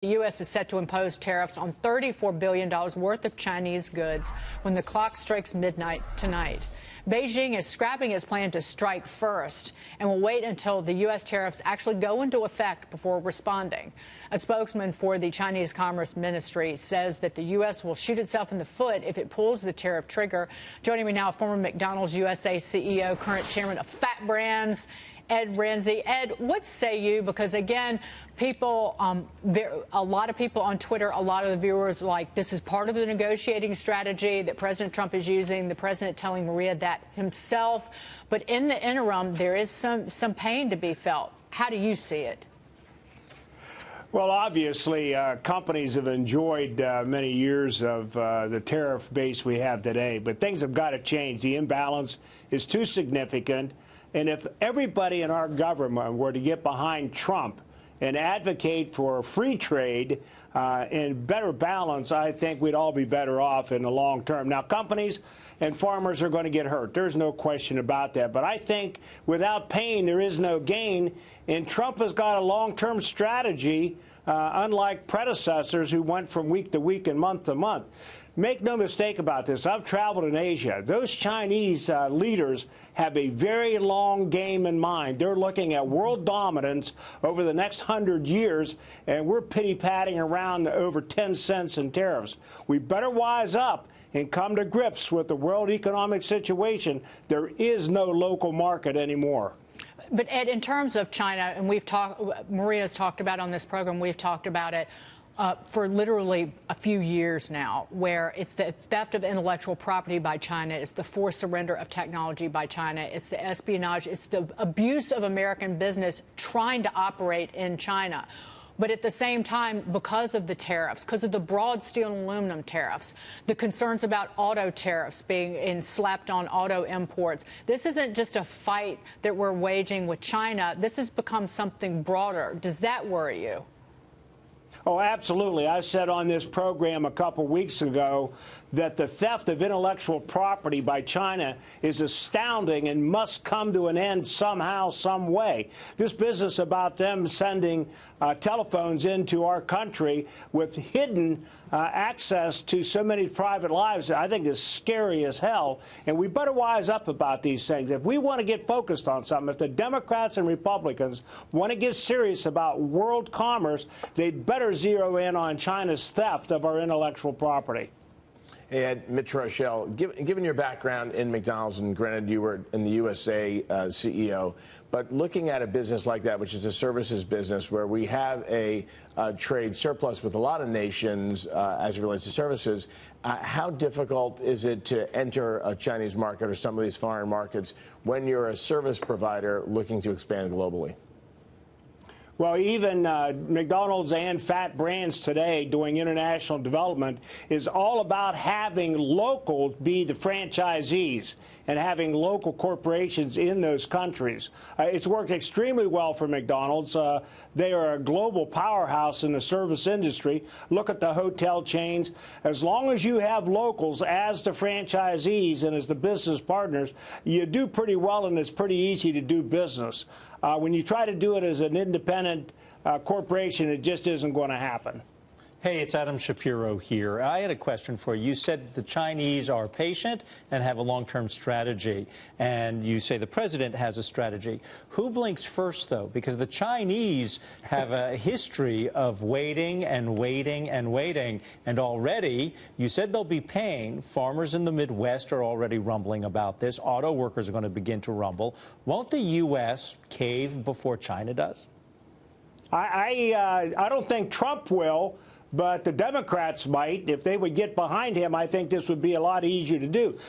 The U.S. is set to impose tariffs on $34 billion worth of Chinese goods when the clock strikes midnight tonight. Beijing is scrapping its plan to strike first and will wait until the U.S. tariffs actually go into effect before responding. A spokesman for the Chinese Commerce Ministry says that the U.S. will shoot itself in the foot if it pulls the tariff trigger. Joining me now, former McDonald's USA CEO, current chairman of Fat Brands, Ed Rensi. Ed, what say you? Because, again, people, a lot of people on Twitter, a lot of the viewers, like, this is part of the negotiating strategy that President Trump is using, the president telling Maria that himself. But in the interim, there is some pain to be felt. How do you see it? Well, obviously, companies have enjoyed many years of the tariff base we have today, but things have got to change. The imbalance is too significant. And if everybody in our government were to get behind Trump and advocate for free trade and better balance, I think we'd all be better off in the long term. Now, companies and farmers are going to get hurt. There's no question about that. But I think without pain, there is no gain. And Trump has got a long-term strategy, unlike predecessors who went from week to week and month to month. Make no mistake about this. I've traveled in Asia. Those Chinese leaders have a very long game in mind. They're looking at world dominance over the next 100 years, and we're pity-patting around over 10 cents in tariffs. We better wise up and come to grips with the world economic situation. There is no local market anymore. But, Ed, in terms of China, and Maria's talked about on this program, we've talked about it for literally a few years now, where it's the theft of intellectual property by China, it's the forced surrender of technology by China, it's the espionage, it's the abuse of American business trying to operate in China. But at the same time, because of the tariffs, because of the broad steel and aluminum tariffs, the concerns about auto tariffs being slapped on auto imports, this isn't just a fight that we're waging with China. This has become something broader. Does that worry you? Oh, absolutely. I said on this program a couple weeks ago that the theft of intellectual property by China is astounding and must come to an end somehow, some way. This business about them sending telephones into our country with hidden access to so many private lives, I think is scary as hell. And we better wise up about these things. If we want to get focused on something, if the Democrats and Republicans want to get serious about world commerce, they'd better zero in on China's theft of our intellectual property. Hey, Ed, Mitch Rochelle, given your background in McDonald's, and granted you were in the USA CEO, but looking at a business like that, which is a services business where we have a trade surplus with a lot of nations as it relates to services, how difficult is it to enter a Chinese market or some of these foreign markets when you're a service provider looking to expand globally? Well, even McDonald's and Fat Brands today doing international development is all about having locals be the franchisees and having local corporations in those countries. It's worked extremely well for McDonald's. They are a global powerhouse in the service industry. Look at the hotel chains. As long as you have locals as the franchisees and as the business partners, you do pretty well, and it's pretty easy to do business. When you try to do it as an independent corporation, it just isn't going to happen. Hey, it's Adam Shapiro here. I had a question for you. You said the Chinese are patient and have a long-term strategy, and you say the president has a strategy. Who blinks first, though? Because the Chinese have a history of waiting and waiting and waiting, and already, you said they'll be paying. Farmers in the Midwest are already rumbling about this. Auto workers are going to begin to rumble. Won't the U.S. cave before China does? I don't think Trump will. But the Democrats might. If they would get behind him, I think this would be a lot easier to do.